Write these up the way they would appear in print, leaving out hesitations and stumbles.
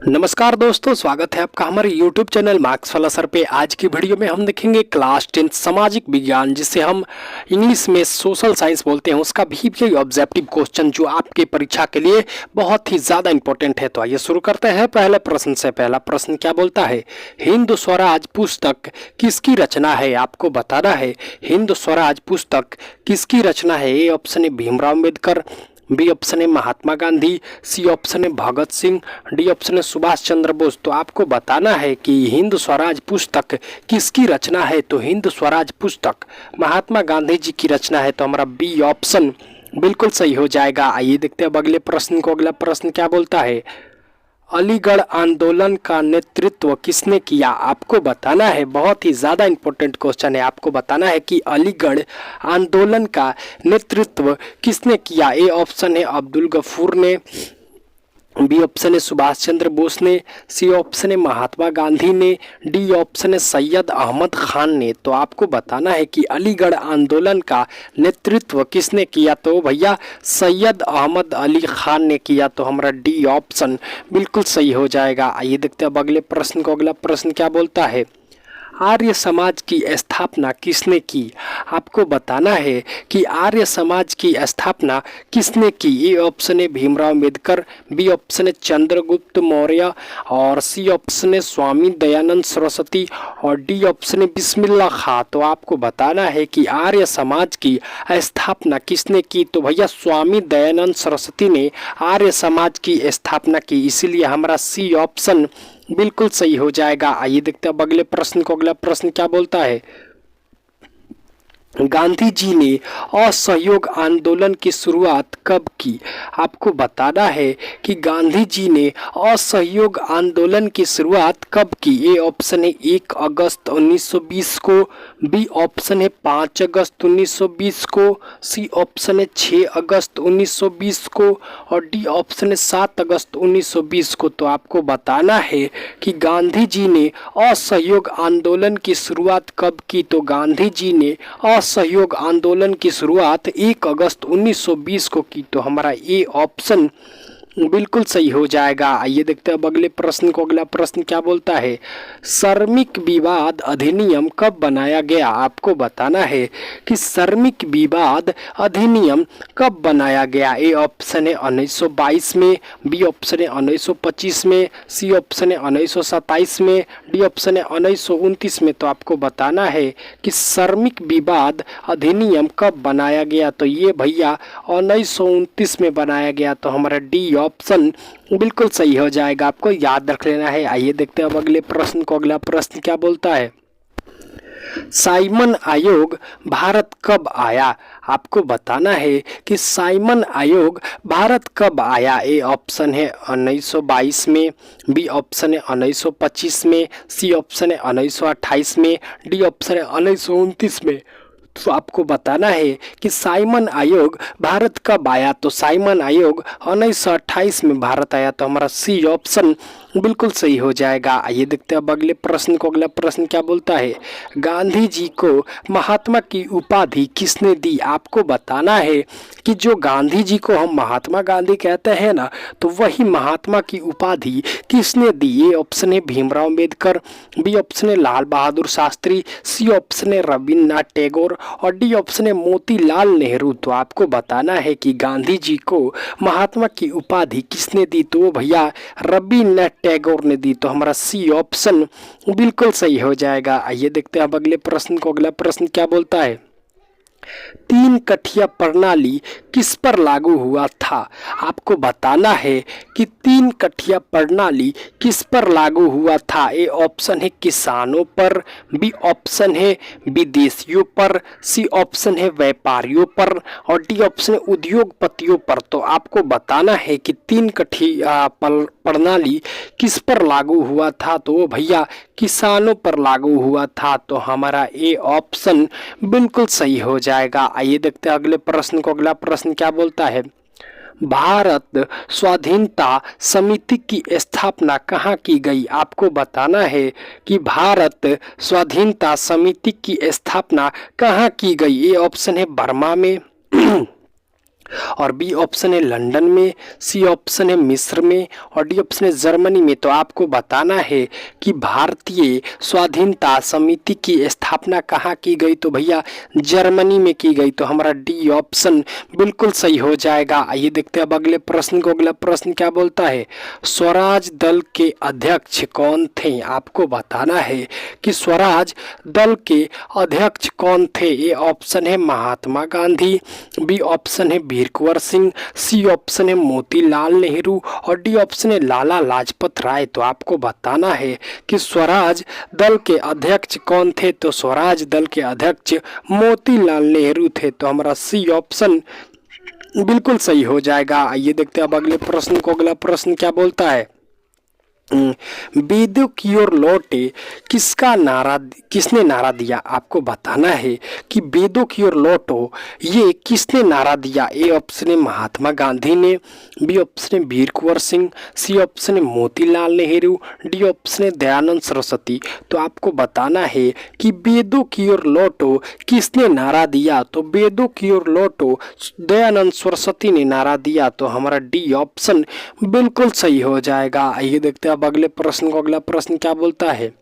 नमस्कार दोस्तों, स्वागत है आपका हमारे YouTube चैनल मार्क्स वाला सर पे। आज की वीडियो में हम देखेंगे क्लास 10 सामाजिक विज्ञान, जिसे हम इंग्लिश में सोशल साइंस बोलते हैं, उसका भी ऑब्जेक्टिव क्वेश्चन जो आपके परीक्षा के लिए बहुत ही ज़्यादा इंपॉर्टेंट है। तो आइए शुरू करते हैं पहले प्रश्न से। पहला प्रश्न क्या बोलता है, हिंद स्वराज पुस्तक किसकी रचना है? आपको बताना है हिंद स्वराज पुस्तक किसकी रचना है। ए ऑप्शन है भीमराव अम्बेडकर, बी ऑप्शन है महात्मा गांधी, सी ऑप्शन है भगत सिंह, डी ऑप्शन है सुभाष चंद्र बोस। तो आपको बताना है कि हिंद स्वराज पुस्तक किसकी रचना है। तो हिंद स्वराज पुस्तक महात्मा गांधी जी की रचना है। तो हमारा बी ऑप्शन बिल्कुल सही हो जाएगा। आइए देखते हैं अब अगले प्रश्न को। अगला प्रश्न क्या बोलता है, अलीगढ़ आंदोलन का नेतृत्व किसने किया? आपको बताना है, बहुत ही ज़्यादा इंपॉर्टेंट क्वेश्चन है। आपको बताना है कि अलीगढ़ आंदोलन का नेतृत्व किसने किया। ए ऑप्शन है अब्दुल गफूर ने, बी ऑप्शन है सुभाष चंद्र बोस ने, सी ऑप्शन है महात्मा गांधी ने, डी ऑप्शन है सैयद अहमद खान ने। तो आपको बताना है कि अलीगढ़ आंदोलन का नेतृत्व किसने किया। तो भैया सैयद अहमद अली खान ने किया। तो हमारा डी ऑप्शन बिल्कुल सही हो जाएगा। आइए देखते हैं अब अगले प्रश्न को। अगला प्रश्न क्या बोलता है, आर्य समाज की स्थापना किसने की? आपको बताना है कि आर्य समाज की स्थापना किसने की। ए ऑप्शन है भीमराव अम्बेडकर, बी ऑप्शन है चंद्रगुप्त मौर्य, और सी ऑप्शन है स्वामी दयानंद सरस्वती, और डी ऑप्शन है बिस्मिल्लाह खां। तो आपको बताना है कि आर्य समाज की स्थापना किसने की। तो भैया स्वामी दयानंद सरस्वती ने आर्य समाज की स्थापना की, इसीलिए हमारा सी ऑप्शन बिल्कुल सही हो जाएगा। आइए देखते हैं अब अगले प्रश्न को। अगला प्रश्न क्या बोलता है, गांधी जी ने असहयोग आंदोलन की शुरुआत कब की? आपको बताना है कि गांधी जी ने असहयोग आंदोलन की शुरुआत कब की। ए ऑप्शन है 1 अगस्त 1920 को, बी ऑप्शन है 5 अगस्त 1920 को, सी ऑप्शन है 6 अगस्त 1920 को, और डी ऑप्शन है 7 अगस्त 1920 को। तो आपको बताना है कि गांधी जी ने असहयोग आंदोलन की शुरुआत कब की। तो गांधी जी ने असहयोग आंदोलन की शुरुआत 1 अगस्त 1920 को की। तो हमारा ए ऑप्शन बिल्कुल सही हो जाएगा। आइए देखते हैं अब अगले प्रश्न को। अगला प्रश्न क्या बोलता है, श्रमिक विवाद अधिनियम कब बनाया गया? आपको बताना है कि श्रमिक विवाद अधिनियम कब बनाया गया। ए ऑप्शन है 1922 में, बी ऑप्शन है 1925 में, सी ऑप्शन है 1927 में, डी ऑप्शन है 1929 में। तो आपको बताना है कि श्रमिक विवाद अधिनियम कब बनाया गया। तो ये भैया 1929 में बनाया गया। तो हमारा डी ऑप्शन बिल्कुल सही हो जाएगा, आपको याद रख लेना है। आइए देखते हैं अब अगले प्रश्न को। अगला प्रश्न क्या बोलता है, साइमन आयोग भारत कब आया? आपको बताना है कि साइमन आयोग भारत कब आया। ए ऑप्शन है 1922 में, बी ऑप्शन है 1925 में, सी ऑप्शन है 1928 में, डी ऑप्शन है 1929 में। तो आपको बताना है कि साइमन आयोग भारत कब आया। तो साइमन आयोग 1928 में भारत आया। तो हमारा सी ऑप्शन बिल्कुल सही हो जाएगा। आइए देखते हैं अब अगले प्रश्न को। अगला प्रश्न क्या बोलता है, गांधी जी को महात्मा की उपाधि किसने दी? आपको बताना है कि जो गांधी जी को हम महात्मा गांधी कहते हैं ना, तो वही महात्मा की उपाधि किसने दी। ए ऑप्शन है भीमराव अम्बेडकर, बी ऑप्शन है लाल बहादुर शास्त्री, सी ऑप्शन है रविन्द्रनाथ टैगोर, और डी ऑप्शन है मोतीलाल नेहरू। तो आपको बताना है कि गांधी जी को महात्मा की उपाधि किसने दी। तो भैया रविन्द्रनाथ टैगोर ने दी। तो हमारा सी ऑप्शन बिल्कुल सही हो जाएगा। आइए देखते हैं अब अगले प्रश्न को। अगला प्रश्न क्या बोलता है, तीन कठिया प्रणाली किस पर लागू हुआ था? आपको बताना है कि तीन कठिया प्रणाली किस पर लागू हुआ था। ए ऑप्शन है किसानों पर, बी ऑप्शन है विदेशियों पर, सी ऑप्शन है व्यापारियों पर, और डी ऑप्शन है उद्योगपतियों पर। तो आपको बताना है कि तीन कठिया प्रणाली किस पर लागू हुआ था। तो भैया किसानों पर लागू हुआ था। तो हमारा ए ऑप्शन बिल्कुल सही हो जाएगा। आइए देखते हैं अगले प्रश्न को। अगला प्रश्न क्या बोलता है, भारत स्वाधीनता समिति की स्थापना कहाँ की गई? आपको बताना है कि भारत स्वाधीनता समिति की स्थापना कहाँ की गई। ए ऑप्शन है बर्मा में, और बी ऑप्शन है लंदन में, सी ऑप्शन है मिस्र में और डी ऑप्शन है जर्मनी में। तो आपको बताना है कि भारतीय स्वाधीनता समिति की स्थापना कहाँ की गई, तो भैया जर्मनी में की गई। तो हमारा डी ऑप्शन बिल्कुल सही हो जाएगा। आइए देखते हैं अब अगले प्रश्न को। अगला प्रश्न क्या बोलता है, स्वराज दल के अध्यक्ष कौन थे। आपको बताना है कि स्वराज दल के अध्यक्ष कौन थे। ए ऑप्शन है महात्मा गांधी, बी ऑप्शन है वीर कुंवर सिंह, सी ऑप्शन है मोतीलाल नेहरू और डी ऑप्शन है लाला लाजपत राय। तो आपको बताना है कि स्वराज दल के अध्यक्ष कौन थे। तो स्वराज दल के अध्यक्ष मोतीलाल नेहरू थे। तो हमारा सी ऑप्शन बिल्कुल सही हो जाएगा। आइए देखते हैं अब अगले प्रश्न को। अगला प्रश्न क्या बोलता है, वेदों की ओर लौटे किसने नारा दिया। आपको बताना है कि वेदों की ओर लौटो ये किसने नारा दिया। ए ऑप्शन है महात्मा गांधी ने, बी ऑप्शन है वीर कुंवर सिंह, सी ऑप्शन है मोतीलाल नेहरू, डी ऑप्शन है दयानंद सरस्वती। तो आपको बताना है कि वेदों की ओर लौटो किसने नारा दिया। तो वेदों की ओर लौटो दयानंद सरस्वती ने नारा दिया। तो हमारा डी ऑप्शन बिल्कुल सही हो जाएगा। आइए देखते हैं अब अगले प्रश्न को। अगला प्रश्न क्या बोलता है,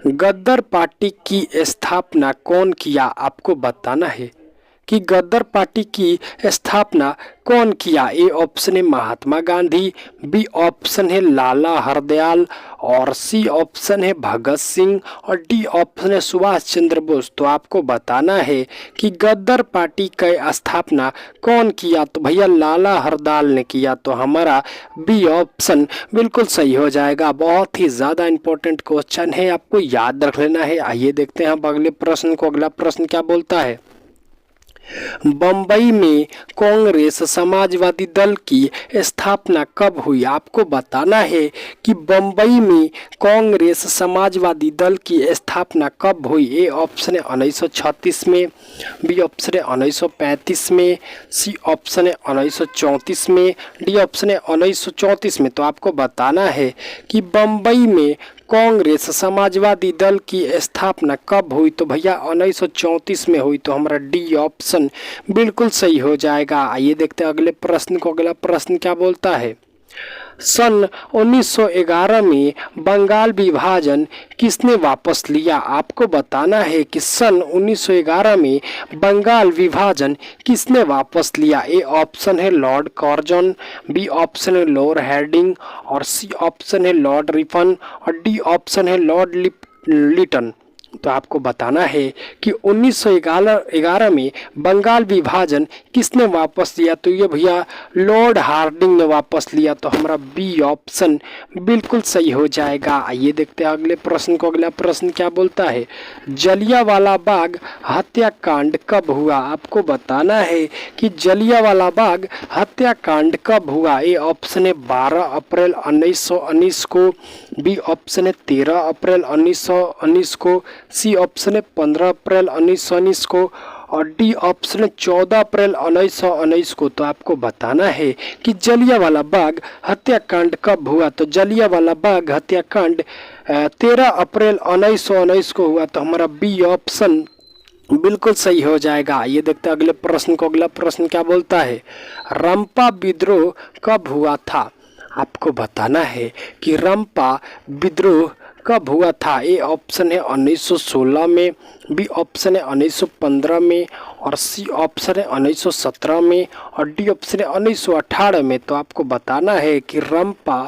गद्दार पार्टी की स्थापना कौन किया। आपको बताना है कि गद्दार पार्टी की स्थापना कौन किया। ए ऑप्शन है महात्मा गांधी, बी ऑप्शन है लाला हरदयाल और सी ऑप्शन है भगत सिंह और डी ऑप्शन है सुभाष चंद्र बोस। तो आपको बताना है कि गद्दार पार्टी की स्थापना कौन किया। तो भैया लाला हरदयाल ने किया। तो हमारा बी ऑप्शन बिल्कुल सही हो जाएगा। बहुत ही ज़्यादा इंपॉर्टेंट क्वेश्चन है, आपको याद रख लेना है। आइए देखते हैं अब अगले प्रश्न को। अगला प्रश्न क्या बोलता है, बंबई में कांग्रेस समाजवादी दल की स्थापना कब हुई। आपको बताना है कि बंबई में कांग्रेस समाजवादी दल की स्थापना कब हुई। ए ऑप्शन है 1936 में, बी ऑप्शन है 1935 में, सी ऑप्शन है 1934 में, डी ऑप्शन है 1934 में। तो आपको बताना है कि बंबई में कांग्रेस समाजवादी दल की स्थापना कब हुई। तो भैया 1934 में हुई। तो हमारा डी ऑप्शन बिल्कुल सही हो जाएगा। आइए देखते हैं अगले प्रश्न को। अगला प्रश्न क्या बोलता है, सन 1911 में बंगाल विभाजन किसने वापस लिया। आपको बताना है कि सन 1911 में बंगाल विभाजन किसने वापस लिया। ए ऑप्शन है लॉर्ड कर्जन, बी ऑप्शन है लॉर्ड हैर्डिंग और सी ऑप्शन है लॉर्ड रिपन और डी ऑप्शन है लॉर्ड लिटन। तो आपको बताना है कि 1911 में बंगाल विभाजन किसने वापस लिया। तो ये भैया लॉर्ड हार्डिंग ने वापस लिया। तो हमारा बी ऑप्शन बिल्कुल सही हो जाएगा। आइए देखते हैं अगले प्रश्न को। अगला प्रश्न क्या बोलता है, जलियांवाला बाग हत्याकांड कब हुआ। आपको बताना है कि जलियांवाला बाग हत्याकांड कब हुआ। ए ऑप्शन है 12 अप्रैल 1919 को, बी ऑप्शन है 13 अप्रैल 1919 को, सी ऑप्शन है 15 अप्रैल 1919 को और डी ऑप्शन है 14 अप्रैल 1919 को। तो आपको बताना है कि जलियांवाला बाग हत्याकांड कब हुआ। तो जलियांवाला बाग हत्याकांड 13 अप्रैल 1919 को हुआ। तो हमारा बी ऑप्शन बिल्कुल सही हो जाएगा। ये देखते हैं अगले प्रश्न को। अगला प्रश्न क्या बोलता है, रंपा विद्रोह कब हुआ था। आपको बताना है कि रंपा विद्रोह कब हुआ था। ए ऑप्शन है 1916 में, बी ऑप्शन है 1915 में और सी ऑप्शन है 1917 में और डी ऑप्शन है 1918 में। तो आपको बताना है कि रंपा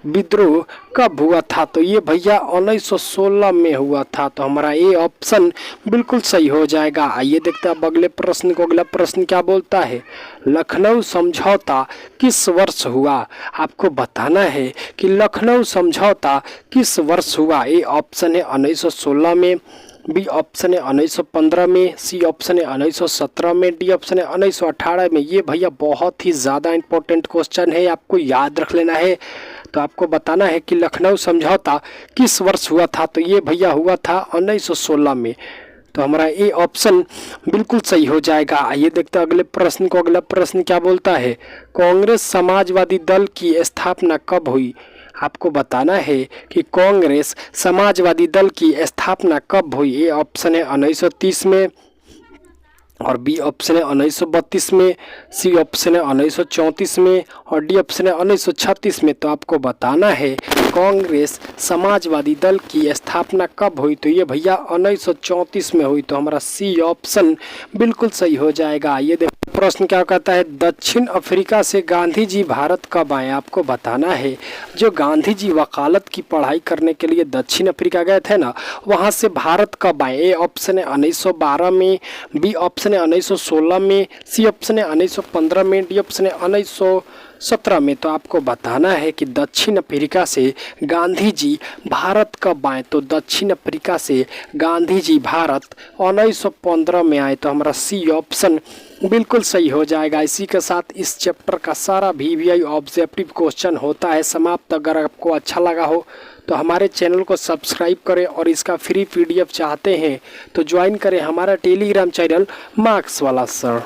विद्रोह कब हुआ था। तो ये भैया 1916 में हुआ था। तो हमारा ए ऑप्शन बिल्कुल सही हो जाएगा। आइए देखते हैं अब अगले प्रश्न को। अगला प्रश्न क्या बोलता है, लखनऊ समझौता किस वर्ष हुआ। आपको बताना है कि लखनऊ समझौता किस वर्ष हुआ। ए ऑप्शन है 1916 में, बी ऑप्शन है 1915 में, सी ऑप्शन है 1917 में, डी ऑप्शन है 1918 में। ये भैया बहुत ही ज़्यादा इंपॉर्टेंट क्वेश्चन है, आपको याद रख लेना है। तो आपको बताना है कि लखनऊ समझौता किस वर्ष हुआ था। तो ये भैया हुआ था 1916 में। तो हमारा ए ऑप्शन बिल्कुल सही हो जाएगा। आइए देखते हैं अगले प्रश्न को। अगला प्रश्न क्या बोलता है, कांग्रेस समाजवादी दल की स्थापना कब हुई। आपको बताना है कि कांग्रेस समाजवादी दल की स्थापना कब हुई। ए ऑप्शन है 1930 में, और बी ऑप्शन है 1932 में, सी ऑप्शन है 1934 में और डी ऑप्शन है 1936 में। तो आपको बताना है कांग्रेस समाजवादी दल की स्थापना कब हुई। तो ये भैया 1934 में हुई। तो हमारा सी ऑप्शन बिल्कुल सही हो जाएगा। ये देखो प्रश्न क्या कहता है, दक्षिण अफ्रीका से गांधी जी भारत कब आए। आपको बताना है जो गांधी जी वकालत की पढ़ाई करने के लिए दक्षिण अफ्रीका गए थे ना, वहाँ से भारत कब आए। ए ऑप्शन है 1912 में, बी ऑप्शन है 1916 में, सी ऑप्शन है 1915 में, डी ऑप्शन है 1917 में। तो आपको बताना है कि दक्षिण अफ्रीका से गांधी जी भारत कब आए। तो दक्षिण अफ्रीका से गांधी जी भारत 1915 में आए। तो हमारा सी ऑप्शन बिल्कुल सही हो जाएगा। इसी के साथ इस चैप्टर का सारा VVI ऑब्जेक्टिव क्वेश्चन होता है समाप्त। अगर आपको अच्छा लगा हो तो हमारे चैनल को सब्सक्राइब करें और इसका फ्री PDF चाहते हैं तो ज्वाइन करें हमारा टेलीग्राम चैनल मार्क्स वाला सर।